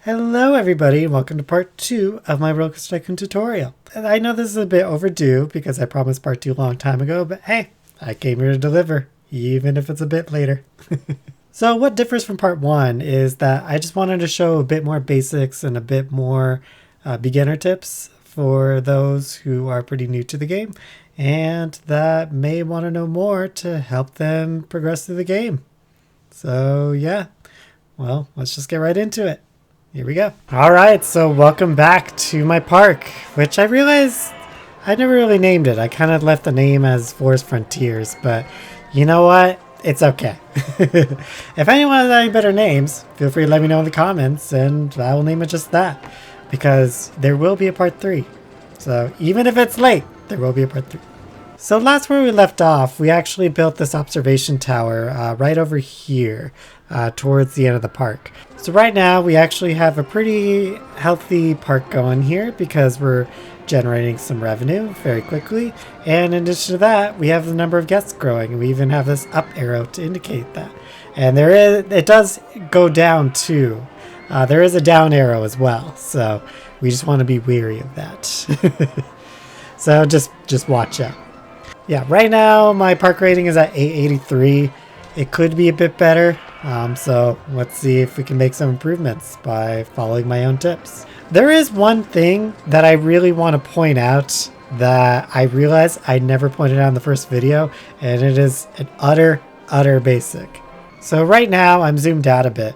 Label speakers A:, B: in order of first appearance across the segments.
A: Hello everybody, and welcome to part 2 of my RollerCoaster Tycoon tutorial. And I know this is a bit overdue because I promised part 2 a long time ago, but hey, I came here to deliver, even if it's a bit later. So what differs from part 1 is that I just wanted to show a bit more basics and a bit more beginner tips for those who are pretty new to the game and that may want to know more to help them progress through the game. So yeah, well, let's just get right into it. Here we go. All right, so welcome back to my park, which I realized I never really named it. I kind of left the name as Forest Frontiers, but you know what? It's okay. If anyone has any better names, feel free to let me know in the comments and I will name it just that, because there will be a part 3. So even if it's late, there will be a part 3. So last where we left off, we actually built this observation tower right over here towards the end of the park. So right now we actually have a pretty healthy park going here because we're generating some revenue very quickly. And in addition to that, we have the number of guests growing, and we even have this up arrow to indicate that. And it does go down too. There is a down arrow as well, so we just want to be wary of that. So just watch out. Yeah, right now my park rating is at 883. It could be a bit better, so let's see if we can make some improvements by following my own tips. There is one thing that I really want to point out that I realized I never pointed out in the first video, and it is an utter basic. So right now I'm zoomed out a bit.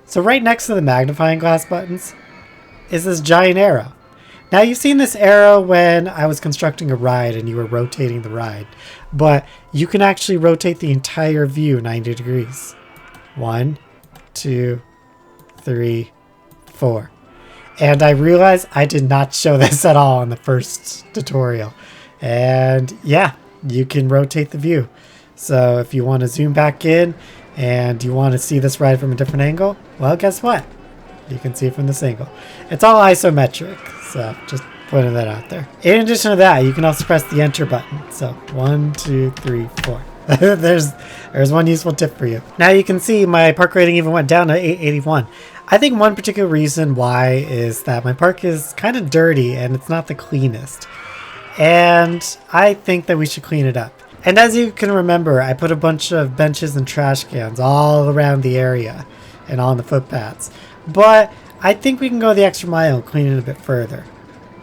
A: So right next to the magnifying glass buttons is this giant arrow. Now you've seen this arrow when I was constructing a ride and you were rotating the ride, but you can actually rotate the entire view 90 degrees. 1, 2, 3, 4. And I realized I did not show this at all in the first tutorial. And yeah, you can rotate the view. So if you want to zoom back in and you want to see this ride from a different angle, well, guess what? You can see it from this angle. It's all isometric, so just putting that out there. In addition to that, you can also press the enter button. So 1, 2, 3, 4. There's one useful tip for you. Now you can see my park rating even went down to 881. I think one particular reason why is that my park is kind of dirty and it's not the cleanest. And I think that we should clean it up. And as you can remember, I put a bunch of benches and trash cans all around the area and on the footpaths. But I think we can go the extra mile and clean it a bit further.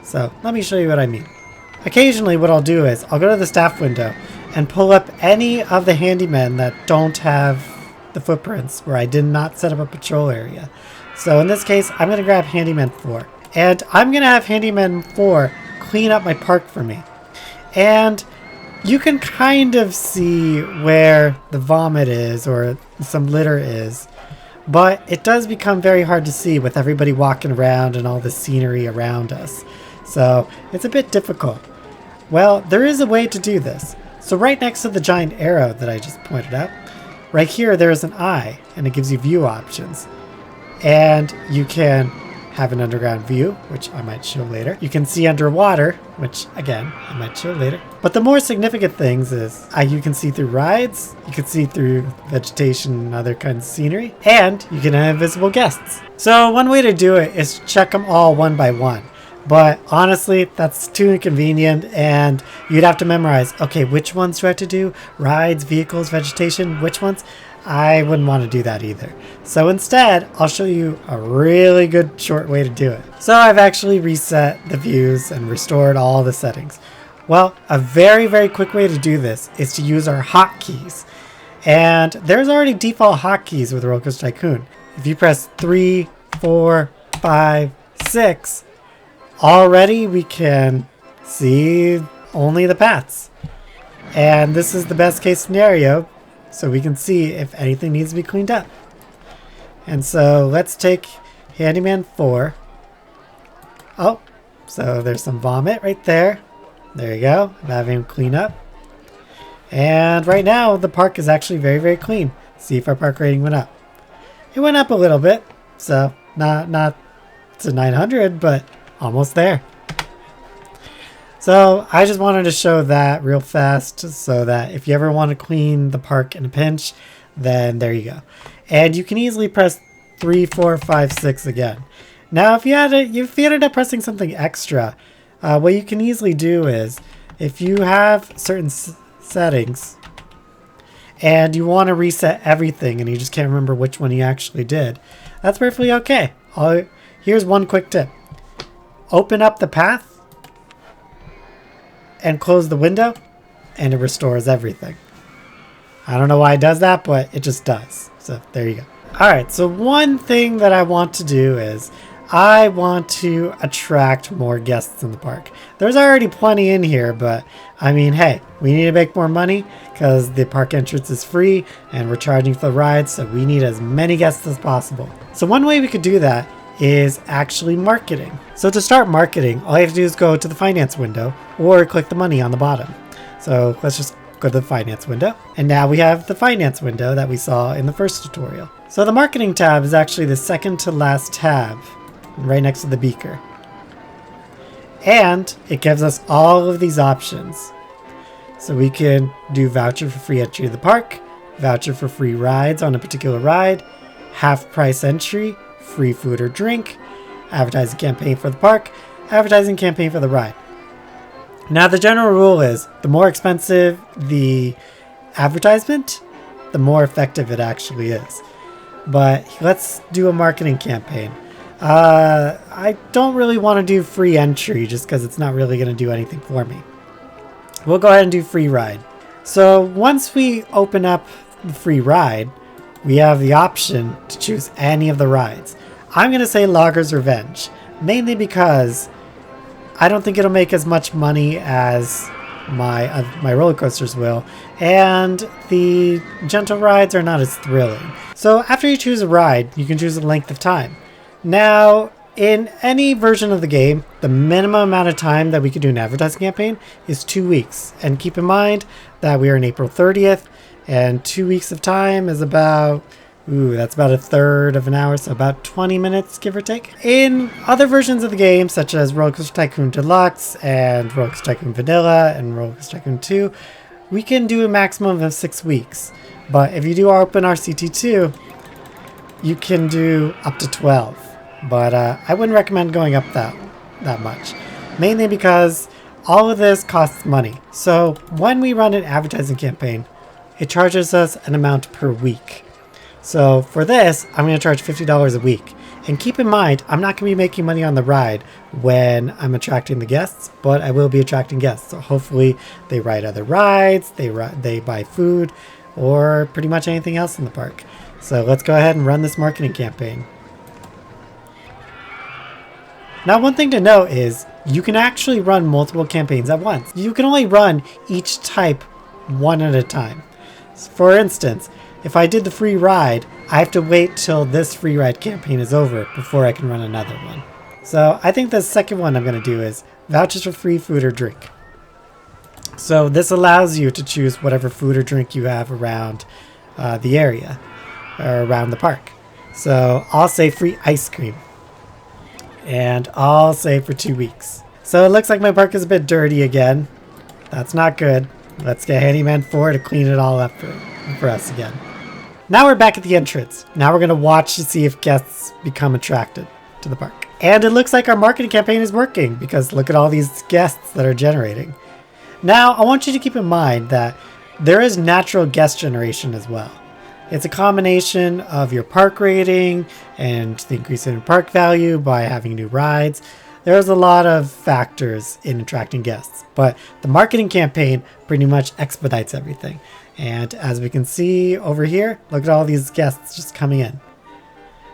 A: So let me show you what I mean. Occasionally what I'll do is I'll go to the staff window and pull up any of the handymen that don't have the footprints where I did not set up a patrol area. So in this case, I'm going to grab Handyman 4. And I'm going to have Handyman 4 clean up my park for me. And you can kind of see where the vomit is or some litter is. But it does become very hard to see with everybody walking around and all the scenery around us. So it's a bit difficult. Well, there is a way to do this. So right next to the giant arrow that I just pointed out, right here there is an eye and it gives you view options. And you can have an underground view, which I might show later. You can see underwater, which again, I might show later. But the more significant things is you can see through rides, you can see through vegetation and other kinds of scenery, and you can have invisible guests. So one way to do it is check them all one by one. But honestly, that's too inconvenient and you'd have to memorize, okay, which ones do I have to do? Rides, vehicles, vegetation, which ones? I wouldn't want to do that either. So instead, I'll show you a really good short way to do it. So I've actually reset the views and restored all the settings. Well, a very quick way to do this is to use our hotkeys. And there's already default hotkeys with RollerCoaster Tycoon. If you press 3, 4, 5, 6, already we can see only the paths. And this is the best case scenario, so we can see if anything needs to be cleaned up. And so let's take Handyman 4. Oh, so there's some vomit right there. There you go. I'm having him clean up. And right now the park is actually very clean. See if our park rating went up. It went up a little bit, so not to 900, but almost there. So I just wanted to show that real fast so that if you ever want to clean the park in a pinch, then there you go. And you can easily press 3, 4, 5, 6 again. Now, if you ended up pressing something extra, what you can easily do is, if you have certain settings and you want to reset everything and you just can't remember which one you actually did, that's perfectly okay. Here's one quick tip. Open up the path and close the window, and it restores everything. I don't know why it does that, but it just does. So there you go. Alright, so one thing that I want to do is I want to attract more guests in the park. There's already plenty in here, but I mean, hey, we need to make more money because the park entrance is free and we're charging for the rides, so we need as many guests as possible. So one way we could do that is actually marketing. So to start marketing, all you have to do is go to the finance window or click the money on the bottom. So let's just go to the finance window. And now we have the finance window that we saw in the first tutorial. So the marketing tab is actually the second to last tab, right next to the beaker. And it gives us all of these options. So we can do voucher for free entry to the park, voucher for free rides on a particular ride, half price entry, free food or drink, advertising campaign for the park, advertising campaign for the ride. Now the general rule is the more expensive the advertisement, the more effective it actually is. But let's do a marketing campaign. I don't really want to do free entry just because it's not really going to do anything for me. We'll go ahead and do free ride. So once we open up the free ride, we have the option to choose any of the rides. I'm going to say Logger's Revenge, mainly because I don't think it'll make as much money as my roller coasters will, and the gentle rides are not as thrilling. So after you choose a ride, you can choose the length of time. Now, in any version of the game, the minimum amount of time that we could do an advertising campaign is 2 weeks. And keep in mind that we are on April 30th, and 2 weeks of time is about, that's about a third of an hour, so about 20 minutes, give or take. In other versions of the game, such as RollerCoaster Tycoon Deluxe and RollerCoaster Tycoon Vanilla and RollerCoaster Tycoon 2, we can do a maximum of 6 weeks. But if you do open RCT 2, you can do up to 12. But I wouldn't recommend going up that much, mainly because all of this costs money. So when we run an advertising campaign, it charges us an amount per week. So for this, I'm going to charge $50 a week. And keep in mind, I'm not going to be making money on the ride when I'm attracting the guests, but I will be attracting guests. So hopefully they ride other rides, they buy food, or pretty much anything else in the park. So let's go ahead and run this marketing campaign. Now, one thing to note is you can actually run multiple campaigns at once. You can only run each type one at a time. For instance, if I did the free ride, I have to wait till this free ride campaign is over before I can run another one. So I think the second one I'm going to do is vouchers for free food or drink. So this allows you to choose whatever food or drink you have around the area or around the park. So I'll say free ice cream. And I'll say for 2 weeks. So it looks like my park is a bit dirty again. That's not good. Let's get Handyman 4 to clean it all up for us again. Now we're back at the entrance. Now we're going to watch to see if guests become attracted to the park. And it looks like our marketing campaign is working because look at all these guests that are generating. Now I want you to keep in mind that there is natural guest generation as well. It's a combination of your park rating and the increase in park value by having new rides. There's a lot of factors in attracting guests, but the marketing campaign pretty much expedites everything. And as we can see over here, look at all these guests just coming in.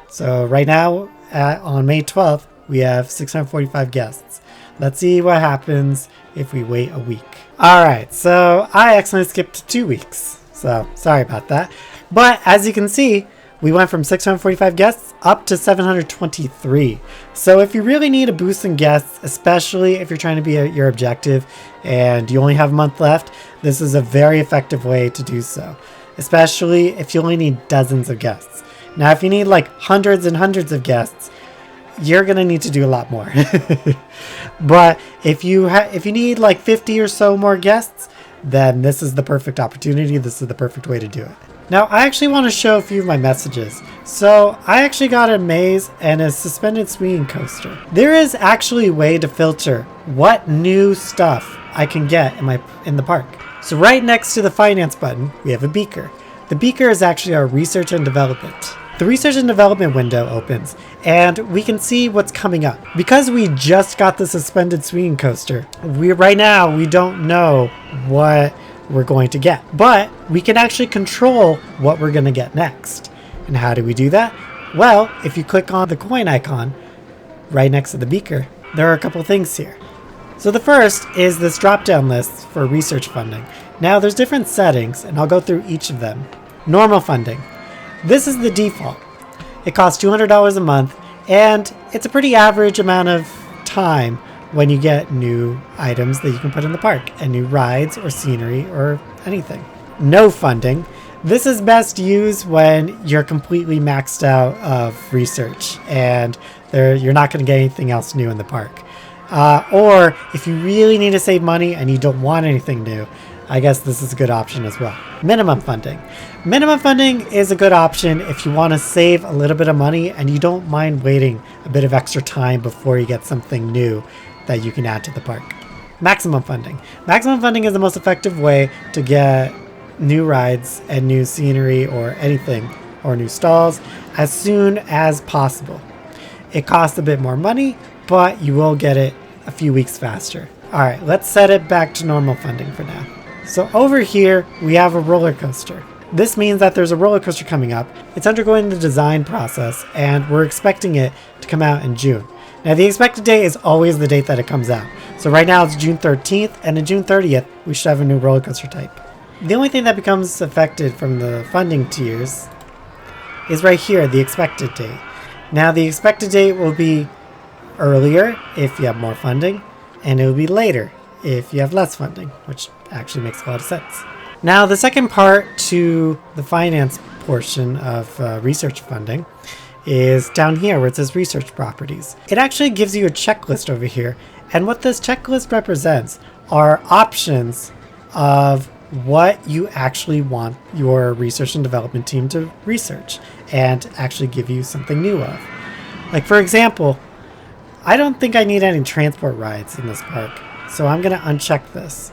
A: So right now on May 12th, we have 645 guests. Let's see what happens if we wait a week. All right, so I accidentally skipped 2 weeks. So sorry about that. But as you can see, we went from 645 guests up to 723. So if you really need a boost in guests, especially if you're trying to be your objective and you only have a month left, this is a very effective way to do so, especially if you only need dozens of guests. Now, if you need like hundreds and hundreds of guests, you're going to need to do a lot more. But if you need like 50 or so more guests, then this is the perfect opportunity. This is the perfect way to do it. Now, I actually want to show a few of my messages. So, I actually got a maze and a suspended swinging coaster. There is actually a way to filter what new stuff I can get in the park. So right next to the finance button, we have a beaker. The beaker is actually our research and development. The research and development window opens and we can see what's coming up. Because we just got the suspended swinging coaster, right now we don't know what we're going to get, but we can actually control what we're going to get next. And how do we do that? Well, if you click on the coin icon right next to the beaker, there are a couple things here. So the first is this drop-down list for research funding. Now there's different settings and I'll go through each of them. Normal funding. This is the default. It costs $200 a month and it's a pretty average amount of time when you get new items that you can put in the park and new rides or scenery or anything. No funding. This is best used when you're completely maxed out of research and you're not going to get anything else new in the park. Or if you really need to save money and you don't want anything new, I guess this is a good option as well. Minimum funding. Minimum funding is a good option if you want to save a little bit of money and you don't mind waiting a bit of extra time before you get something new that you can add to the park. Maximum funding. Maximum funding is the most effective way to get new rides and new scenery or anything, or new stalls, as soon as possible. It costs a bit more money, but you will get it a few weeks faster. Alright, let's set it back to normal funding for now. So over here, we have a roller coaster. This means that there's a roller coaster coming up. It's undergoing the design process, and we're expecting it to come out in June. Now, the expected date is always the date that it comes out. So right now it's June 13th, and on June 30th, we should have a new roller coaster type. The only thing that becomes affected from the funding tiers is right here, the expected date. Now, the expected date will be earlier if you have more funding, and it will be later if you have less funding, which actually makes a lot of sense. Now, the second part to the finance portion of research funding is down here where it says research properties. It actually gives you a checklist over here, and what this checklist represents are options of what you actually want your research and development team to research and actually give you something new of. Like, for example, I don't think I need any transport rides in this park, so I'm going to uncheck this.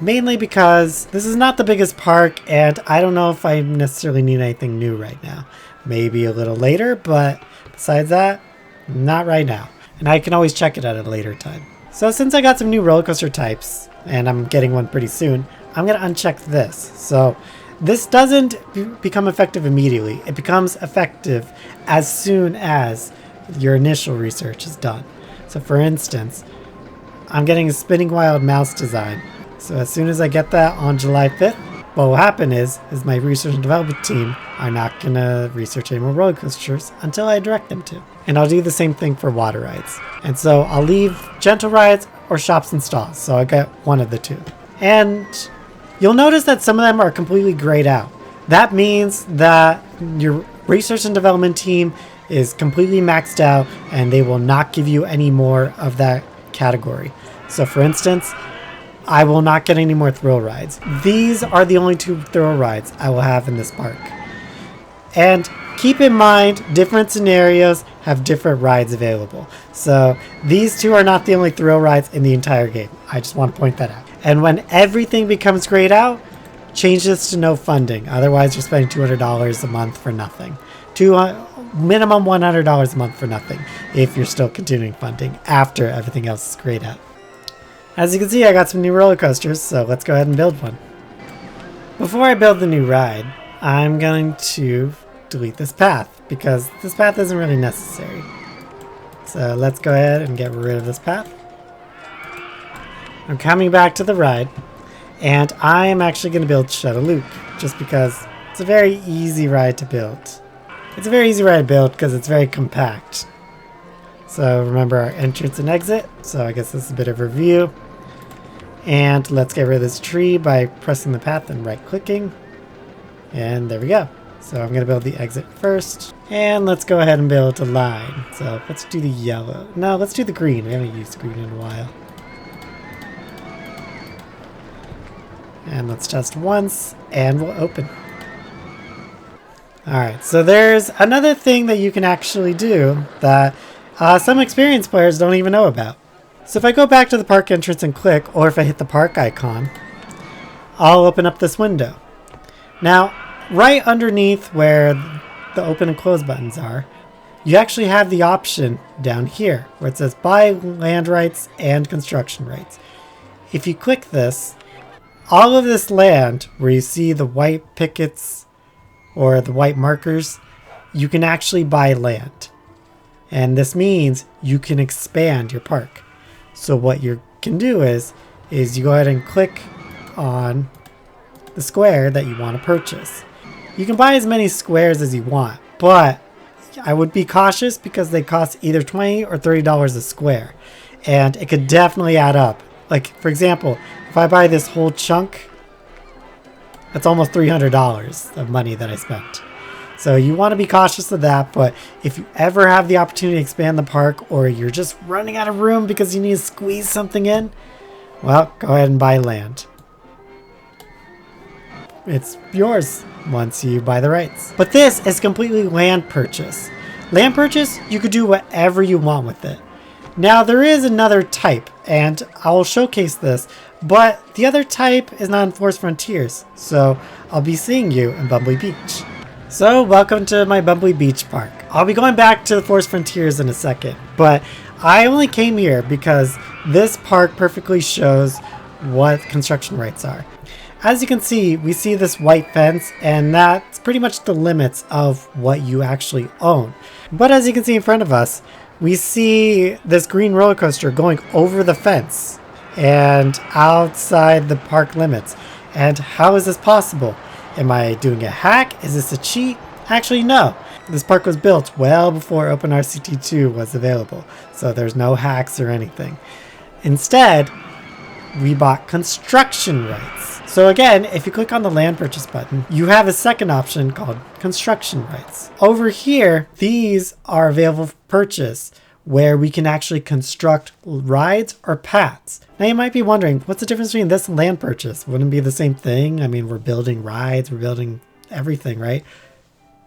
A: Mainly because this is not the biggest park and I don't know if I necessarily need anything new right now. Maybe a little later, but besides that, not right now. And I can always check it at a later time. So since I got some new roller coaster types, and I'm getting one pretty soon, I'm going to uncheck this. So this doesn't become effective immediately. It becomes effective as soon as your initial research is done. So for instance, I'm getting a spinning wild mouse design. So as soon as I get that on July 5th, what will happen is my research and development team are not going to research any more roller coasters until I direct them to. And I'll do the same thing for water rides. And so I'll leave gentle rides or shops and stalls. So I get one of the two. And you'll notice that some of them are completely grayed out. That means that your research and development team is completely maxed out and they will not give you any more of that category. So for instance, I will not get any more thrill rides. These are the only two thrill rides I will have in this park. And keep in mind, different scenarios have different rides available. So these two are not the only thrill rides in the entire game. I just want to point that out. And when everything becomes grayed out, change this to no funding. Otherwise, you're spending $200 a month for nothing. Minimum $100 a month for nothing if you're still continuing funding after everything else is grayed out. As you can see, I got some new roller coasters, so let's go ahead and build one. Before I build the new ride, I'm going to delete this path because this path isn't really necessary. So let's go ahead and get rid of this path. I'm coming back to the ride, and I am actually going to build Shuttle Loop just because it's a very easy ride to build. It's a very easy ride to build because it's very compact. So remember our entrance and exit. So I guess this is a bit of a review. And let's get rid of this tree by pressing the path and right clicking. And there we go. So I'm going to build the exit first. And let's go ahead and build a line. So let's do the yellow. No, let's do the green. We haven't used green in a while. And let's test once and we'll open. Alright, so there's another thing that you can actually do that some experienced players don't even know about. So if I go back to the park entrance and click, or if I hit the park icon, I'll open up this window. Now, right underneath where the open and close buttons are, you actually have the option down here where it says buy land rights and construction rights. If you click this, all of this land where you see the white pickets or the white markers, you can actually buy land. And this means you can expand your park. So what you can do is you go ahead and click on the square that you want to purchase. You can buy as many squares as you want, but I would be cautious because they cost either $20 or $30 a square. And it could definitely add up. Like, for example, if I buy this whole chunk, that's almost $300 of money that I spent. So you want to be cautious of that, but if you ever have the opportunity to expand the park, or you're just running out of room because you need to squeeze something in, well, go ahead and buy land. It's yours once you buy the rights. But this is completely land purchase. Land purchase, you could do whatever you want with it. Now there is another type, and I'll showcase this, but the other type is not in Forest Frontiers, so I'll be seeing you in Bumblebee Beach. So welcome to my Bumblebee Beach Park. I'll be going back to the Forest Frontiers in a second, but I only came here because this park perfectly shows what construction rights are. As you can see, we see this white fence, and that's pretty much the limits of what you actually own. But as you can see in front of us, we see this green roller coaster going over the fence and outside the park limits. And how is this possible? Am I doing a hack? Is this a cheat? Actually, no. This park was built well before OpenRCT 2 was available, so there's no hacks or anything. Instead, we bought construction rights. So again, if you click on the land purchase button, you have a second option called construction rights. Over here, these are available for purchase where we can actually construct rides or paths. Now you might be wondering, what's the difference between this and land purchase? Wouldn't it be the same thing? I mean, we're building rides, we're building everything, right?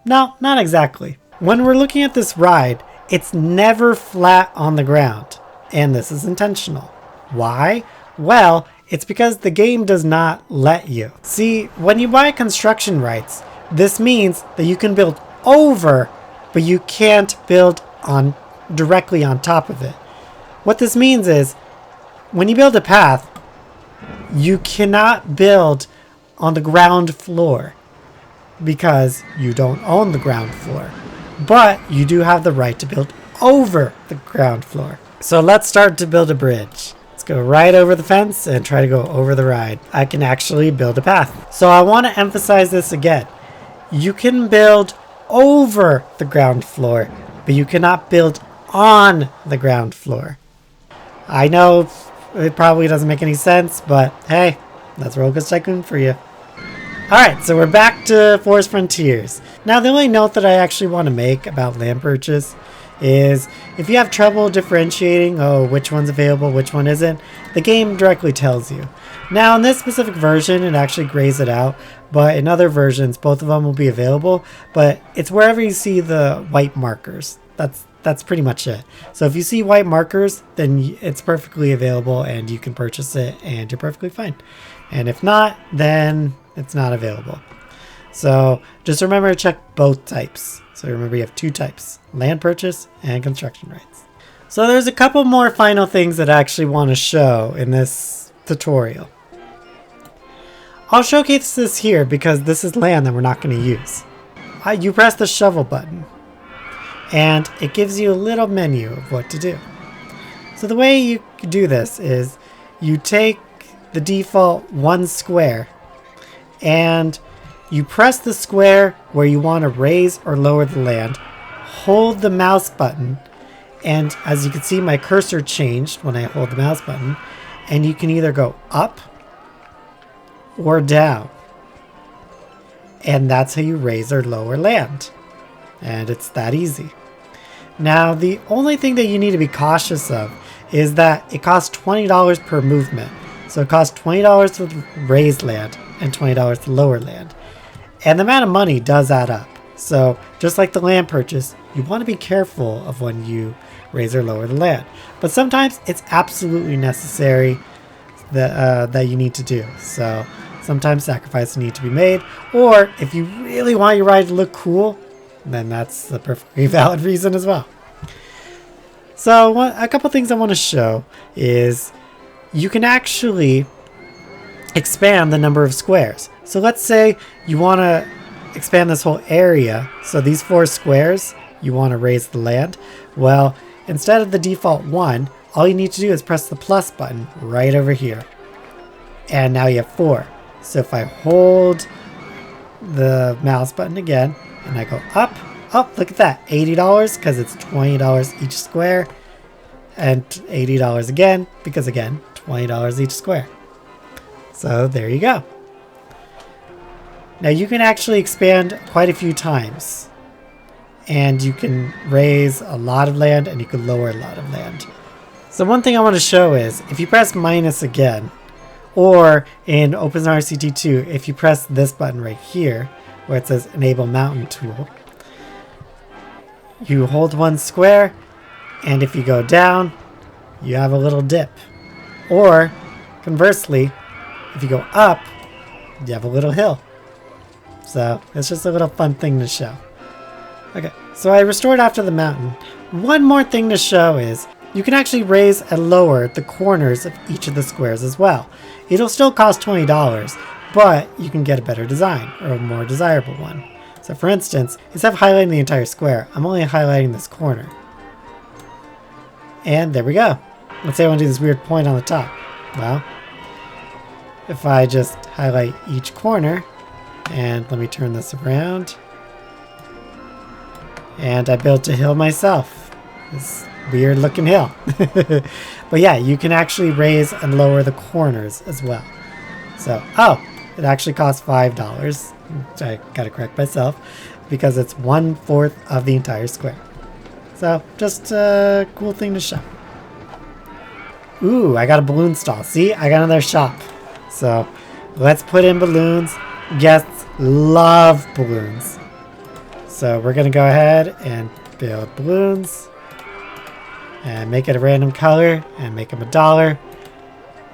A: No, not exactly. When we're looking at this ride, it's never flat on the ground. And this is intentional. Why? Well, it's because the game does not let you. See, when you buy construction rights, this means that you can build over, but you can't build on directly on top of it. What this means is, when you build a path, you cannot build on the ground floor because you don't own the ground floor. But you do have the right to build over the ground floor. So let's start to build a bridge. Go right over the fence and try to go over the ride. I can actually build a path. So I want to emphasize this again. You can build over the ground floor, but you cannot build on the ground floor. I know it probably doesn't make any sense, but hey, that's RollerCoaster Tycoon for you. Alright, so we're back to Forest Frontiers. Now the only note that I actually want to make about land purchase is if you have trouble differentiating, which one's available, which one isn't, the game directly tells you. Now in this specific version, it actually grays it out, but in other versions, both of them will be available, but it's wherever you see the white markers. That's pretty much it. So if you see white markers, then it's perfectly available and you can purchase it and you're perfectly fine. And if not, then it's not available. So just remember to check both types. So remember you have two types, land purchase and construction rights. So there's a couple more final things that I actually want to show in this tutorial. I'll showcase this here because this is land that we're not going to use. You press the shovel button and it gives you a little menu of what to do. So the way you do this is you take the default one square and you press the square where you want to raise or lower the land, hold the mouse button, and as you can see my cursor changed when I hold the mouse button, and you can either go up or down. And that's how you raise or lower land. And it's that easy. Now the only thing that you need to be cautious of is that it costs $20 per movement. So it costs $20 to raise land and $20 to lower land. And the amount of money does add up. So just like the land purchase, you want to be careful of when you raise or lower the land. But sometimes it's absolutely necessary that you need to do. So sometimes sacrifices need to be made. Or if you really want your ride to look cool, then that's the perfectly valid reason as well. So a couple things I want to show is you can actually expand the number of squares. So let's say you want to expand this whole area. So these 4 squares, you want to raise the land. Well, instead of the default 1, all you need to do is press the plus button right over here. And now you have 4. So if I hold the mouse button again and I go up, oh, look at that, $80 because it's $20 each square, and $80 again because, again, $20 each square. So there you go. Now you can actually expand quite a few times, and you can raise a lot of land and you can lower a lot of land. So one thing I want to show is if you press minus again, or in OpenRCT 2, if you press this button right here where it says enable mountain tool, you hold 1 square, and if you go down, you have a little dip. Or conversely, if you go up, you have a little hill. So it's just a little fun thing to show. Okay, so I restored after the mountain. One more thing to show is you can actually raise and lower the corners of each of the squares as well. It'll still cost $20, but you can get a better design or a more desirable one. So for instance, instead of highlighting the entire square, I'm only highlighting this corner. And there we go. Let's say I want to do this weird point on the top. Well, if I just highlight each corner, and let me turn this around, and I built a hill myself. This weird looking hill. But yeah, you can actually raise and lower the corners as well. So, oh, it actually costs $5. I gotta correct myself because it's 1/4 of the entire square. So just a cool thing to show. Ooh, I got a balloon stall. See, I got another shop. So let's put in balloons. Guests love balloons. So we're gonna go ahead and build balloons and make it a random color and make them $1.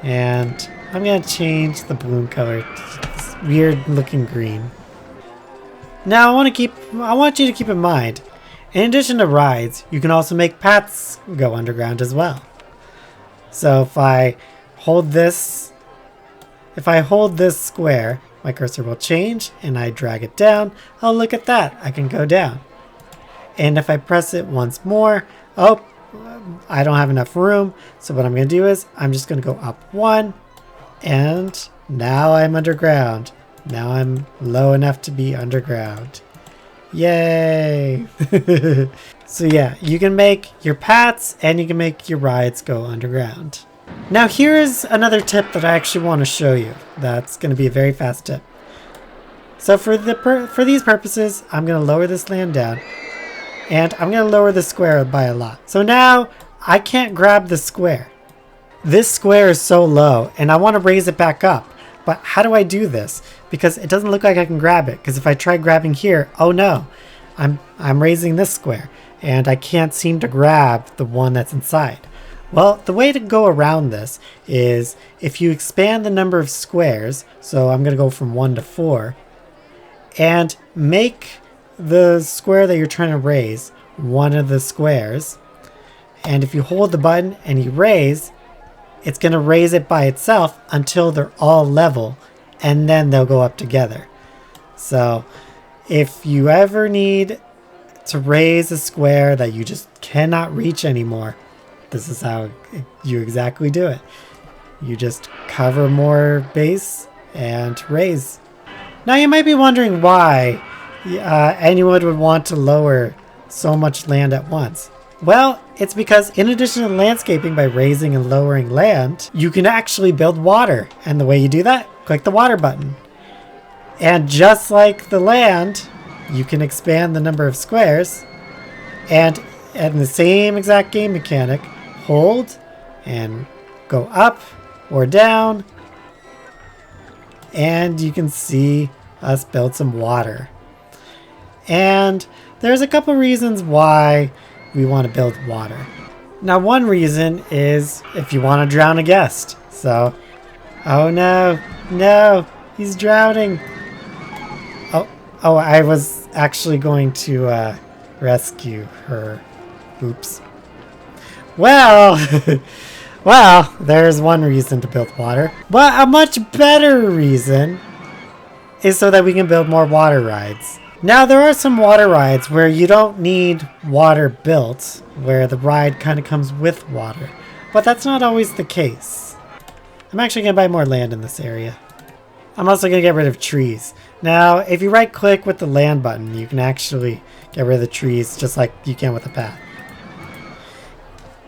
A: And I'm gonna change the balloon color to this weird looking green. Now I want you to keep in mind, in addition to rides, you can also make paths go underground as well. So if I hold this square, my cursor will change and I drag it down. Oh, look at that, I can go down. And if I press it once more, oh, I don't have enough room. So what I'm going to do is I'm just going to go up 1, and now I'm underground. Now I'm low enough to be underground. Yay! So yeah, you can make your paths and you can make your rides go underground. Now here's another tip that I actually want to show you. That's going to be a very fast tip. So for these purposes, I'm going to lower this land down, and I'm going to lower the square by a lot. So now I can't grab the square. This square is so low, and I want to raise it back up. But how do I do this? Because it doesn't look like I can grab it. Because if I try grabbing here, oh no, I'm raising this square, and I can't seem to grab the one that's inside. Well, the way to go around this is if you expand the number of squares, so I'm going to go from 1 to 4, and make the square that you're trying to raise one of the squares, and if you hold the button and you raise, it's going to raise it by itself until they're all level, and then they'll go up together. So if you ever need to raise a square that you just cannot reach anymore, this is how you exactly do it. You just cover more base and raise. Now you might be wondering why anyone would want to lower so much land at once. Well, it's because in addition to landscaping by raising and lowering land, you can actually build water. And the way you do that, click the water button. And just like the land, you can expand the number of squares. And in the same exact game mechanic, hold and go up or down. And you can see us build some water. And there's a couple reasons why we want to build water. Now, one reason is if you want to drown a guest. So, oh no, no, he's drowning. Oh, I was actually going to rescue her. Oops. Well, well, there's one reason to build water. But a much better reason is so that we can build more water rides. Now, there are some water rides where you don't need water built, where the ride kind of comes with water. But that's not always the case. I'm actually going to buy more land in this area. I'm also going to get rid of trees. Now, if you right click with the land button, you can actually get rid of the trees just like you can with a path.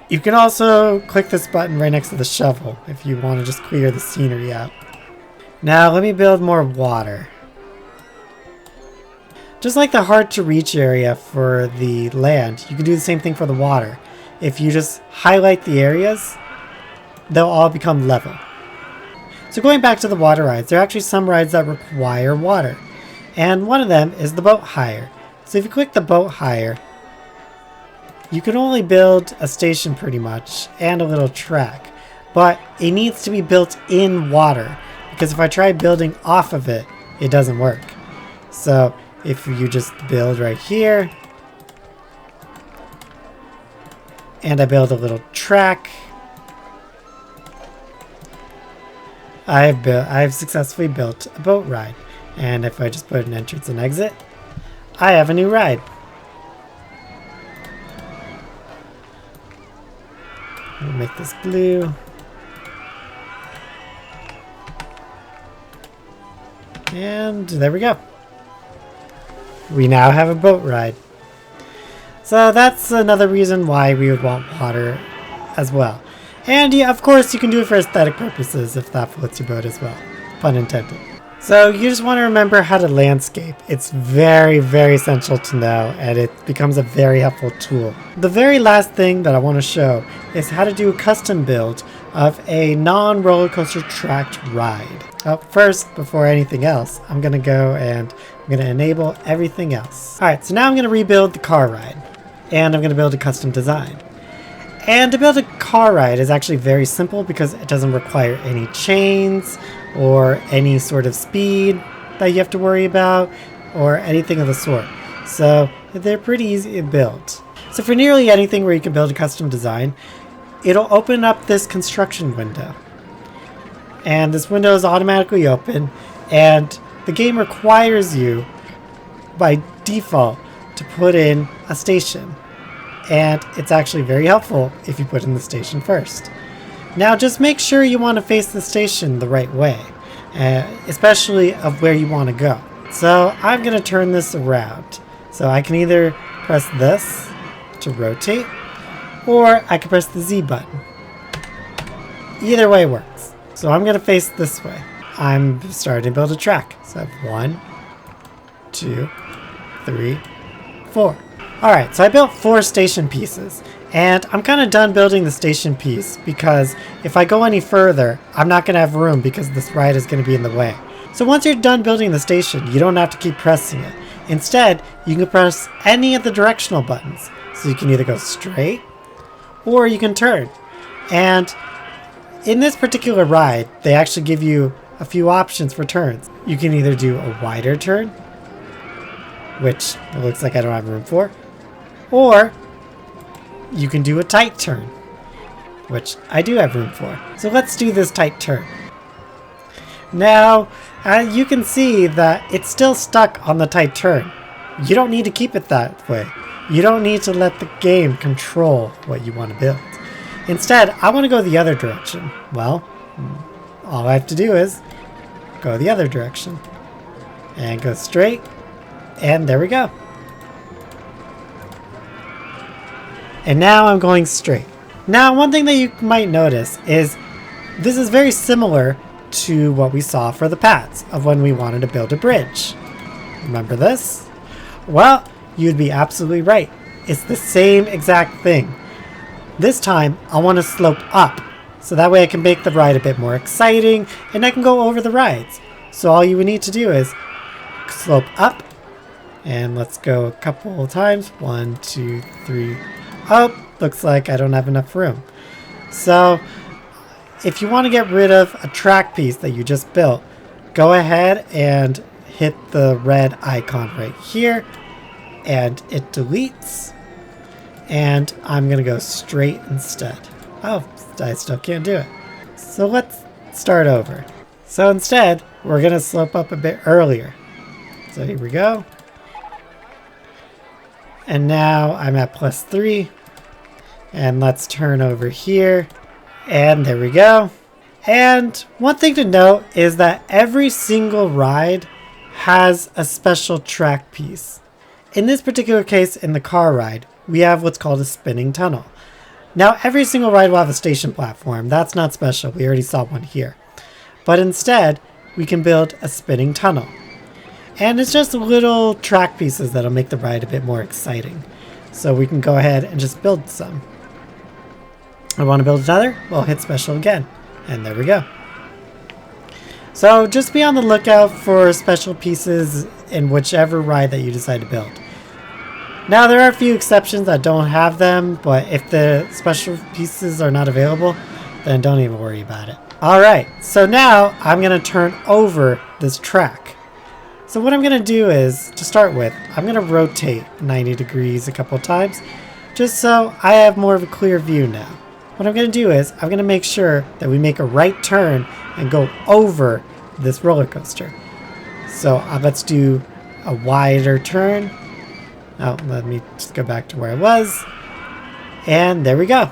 A: You can also click this button right next to the shovel if you want to just clear the scenery out. Now, let me build more water. Just like the hard to reach area for the land, you can do the same thing for the water. If you just highlight the areas, they'll all become level. So going back to the water rides, there are actually some rides that require water. And one of them is the boat hire. So if you click the boat hire, you can only build a station pretty much and a little track. But it needs to be built in water, because if I try building off of it, it doesn't work. So if you just build right here, and I build a little track, I've successfully built a boat ride. And if I just put an entrance and exit, I have a new ride. We'll make this blue. And there we go. We now have a boat ride. So that's another reason why we would want water as well. And yeah, of course, you can do it for aesthetic purposes if that floats your boat as well. Pun intended. So you just want to remember how to landscape. It's very, very essential to know, and it becomes a very helpful tool. The very last thing that I want to show is how to do a custom build of a non-roller coaster tracked ride. First, before anything else, I'm going to go and I'm going to enable everything else. Alright, so now I'm going to rebuild the car ride, and I'm going to build a custom design. And to build a car ride is actually very simple because it doesn't require any chains or any sort of speed that you have to worry about or anything of the sort. So they're pretty easy to build. So for nearly anything where you can build a custom design, it'll open up this construction window. And this window is automatically open, and the game requires you by default to put in a station. And it's actually very helpful if you put in the station first. Now just make sure you want to face the station the right way, especially of where you want to go. So I'm going to turn this around. So I can either press this to rotate, or I can press the Z button. Either way works. So I'm going to face this way. I'm starting to build a track. So I have 1, 2, 3, 4. Alright, so I built 4 station pieces, and I'm kind of done building the station piece because if I go any further, I'm not going to have room because this ride is going to be in the way. So once you're done building the station, you don't have to keep pressing it. Instead, you can press any of the directional buttons. So you can either go straight, or you can turn. And in this particular ride, they actually give you a few options for turns. You can either do a wider turn, which it looks like I don't have room for, or you can do a tight turn, which I do have room for. So let's do this tight turn. Now, you can see that it's still stuck on the tight turn. You don't need to keep it that way. You don't need to let the game control what you want to build. Instead, I want to go the other direction. Well, all I have to do is go the other direction and go straight, and there we go. And now I'm going straight. Now, one thing that you might notice is this is very similar to what we saw for the paths of when we wanted to build a bridge. Remember this? Well, you'd be absolutely right. It's the same exact thing. This time, I want to slope up, so that way I can make the ride a bit more exciting, and I can go over the rides. So all you would need to do is slope up, And let's go a couple times. 1, 2, 3. Oh, looks like I don't have enough room. So if you want to get rid of a track piece that you just built, go ahead and hit the red icon right here and it deletes. And I'm going to go straight instead. Oh, I still can't do it. So let's start over. So instead, we're going to slope up a bit earlier. So here we go. And now I'm at +3. And let's turn over here. And there we go. And one thing to note is that every single ride has a special track piece. In this particular case, in the car ride, we have what's called a spinning tunnel. Now, every single ride will have a station platform. That's not special. We already saw one here. But instead, we can build a spinning tunnel. And it's just little track pieces that'll make the ride a bit more exciting. So we can go ahead and just build some. I want to build another? Well, hit special again. And there we go. So just be on the lookout for special pieces in whichever ride that you decide to build. Now there are a few exceptions that don't have them, but if the special pieces are not available, then don't even worry about it. Alright, so now I'm going to turn over this track. So what I'm going to do is, to start with, I'm going to rotate 90 degrees a couple of times, just so I have more of a clear view now. What I'm going to do is, I'm going to make sure that we make a right turn and go over this roller coaster. So let's do a wider turn. Oh, let me just go back to where I was. And there we go.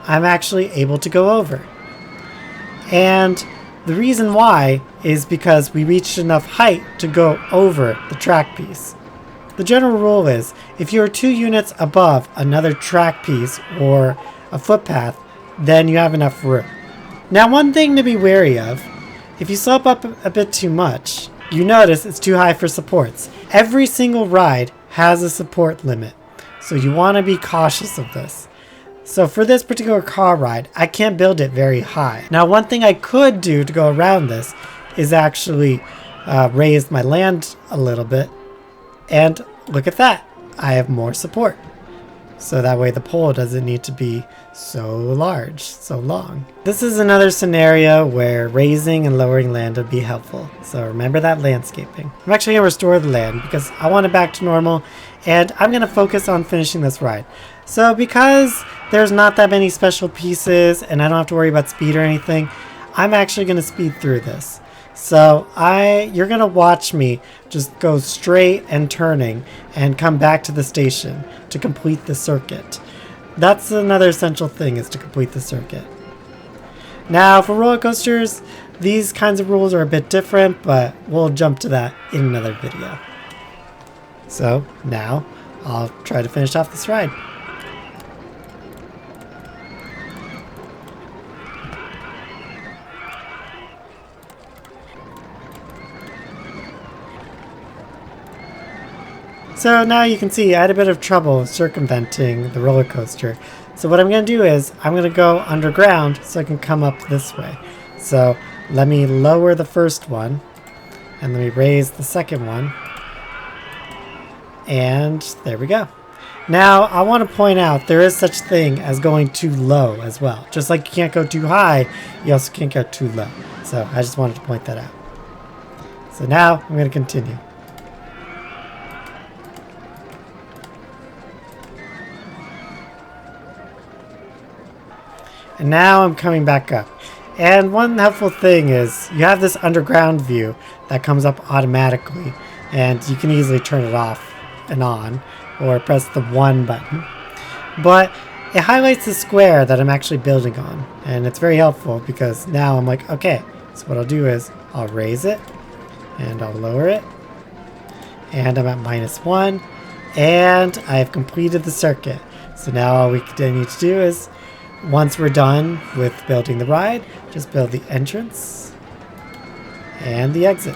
A: I'm actually able to go over. And the reason why is because we reached enough height to go over the track piece. The general rule is, if you're 2 units above another track piece or a footpath, then you have enough room. Now, one thing to be wary of, if you slope up a bit too much, you notice it's too high for supports. Every single ride has a support limit, so you want to be cautious of this. So for this particular car ride, I can't build it very high. Now, one thing I could do to go around this is actually raise my land a little bit, and look at that, I have more support. So that way the pole doesn't need to be so large, so long. This is another scenario where raising and lowering land would be helpful. So remember that landscaping. I'm actually going to restore the land because I want it back to normal, and I'm going to focus on finishing this ride. So because there's not that many special pieces and I don't have to worry about speed or anything, I'm actually going to speed through this. So you're going to watch me just go straight and turning and come back to the station to complete the circuit. That's another essential thing, is to complete the circuit. Now for roller coasters, these kinds of rules are a bit different, but we'll jump to that in another video. So now I'll try to finish off this ride. So now you can see I had a bit of trouble circumventing the roller coaster. So what I'm going to do is I'm going to go underground so I can come up this way. So let me lower the first one and let me raise the second one. And there we go. Now I want to point out there is such thing as going too low as well. Just like you can't go too high, you also can't go too low. So I just wanted to point that out. So now I'm going to continue. And now I'm coming back up. And one helpful thing is you have this underground view that comes up automatically, and you can easily turn it off and on or press the 1 button. But it highlights the square that I'm actually building on, and it's very helpful because now I'm like, okay, so what I'll do is I'll raise it and I'll lower it, and I'm at -1, and I've completed the circuit. So now all we need to do is, once we're done with building the ride, just build the entrance and the exit.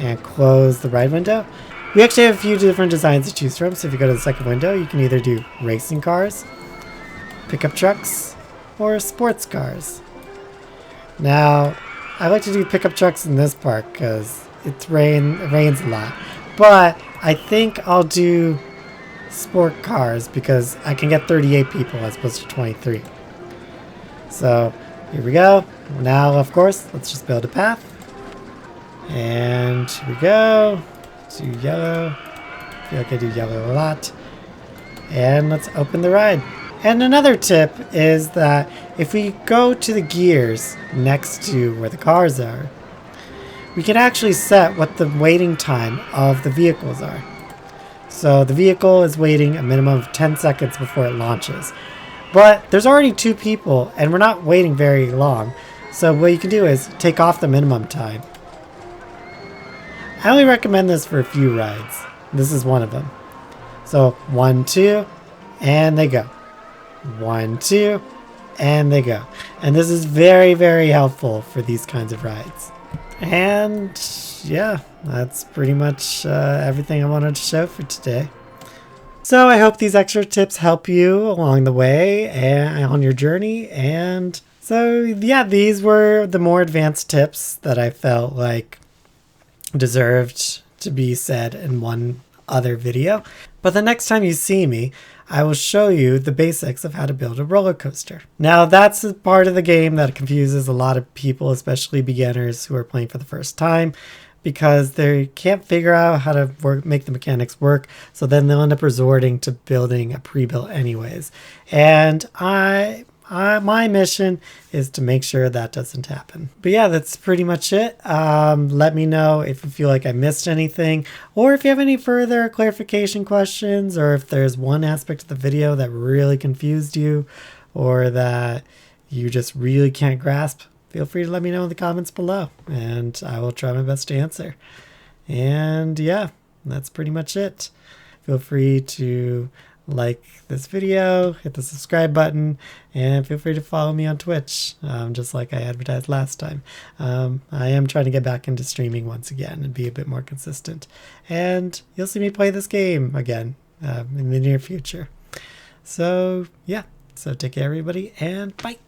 A: And close the ride window. We actually have a few different designs to choose from, so if you go to the second window, you can either do racing cars, pickup trucks, or sports cars. Now, I like to do pickup trucks in this park because it rains a lot. But I think I'll do sport cars because I can get 38 people as opposed to 23. So here we go. Now, of course, let's just build a path. And here we go. Do yellow. I feel like I do yellow a lot. And let's open the ride. And another tip is that if we go to the gears next to where the cars are, we can actually set what the waiting time of the vehicles are. So the vehicle is waiting a minimum of 10 seconds before it launches. But there's already 2 people and we're not waiting very long. So what you can do is take off the minimum time. I only recommend this for a few rides. This is one of them. So 1, 2, and they go. 1, 2, and they go. And this is very, very helpful for these kinds of rides. And yeah, that's pretty much everything I wanted to show for today. So I hope these extra tips help you along the way and on your journey. And so yeah, these were the more advanced tips that I felt like deserved to be said in one other video. But the next time you see me, I will show you the basics of how to build a roller coaster. Now that's a part of the game that confuses a lot of people, especially beginners who are playing for the first time, because they can't figure out how to make the mechanics work. So then they'll end up resorting to building a pre-built anyways. And my mission is to make sure that doesn't happen. But yeah, that's pretty much it. Let me know if you feel like I missed anything, or if you have any further clarification questions, or if there's one aspect of the video that really confused you, or that you just really can't grasp. Feel free to let me know in the comments below, and I will try my best to answer. And yeah, that's pretty much it. Feel free to like this video, hit the subscribe button, and feel free to follow me on Twitch, just like I advertised last time. I am trying to get back into streaming once again and be a bit more consistent. And you'll see me play this game again in the near future. So yeah, so take care everybody, and bye!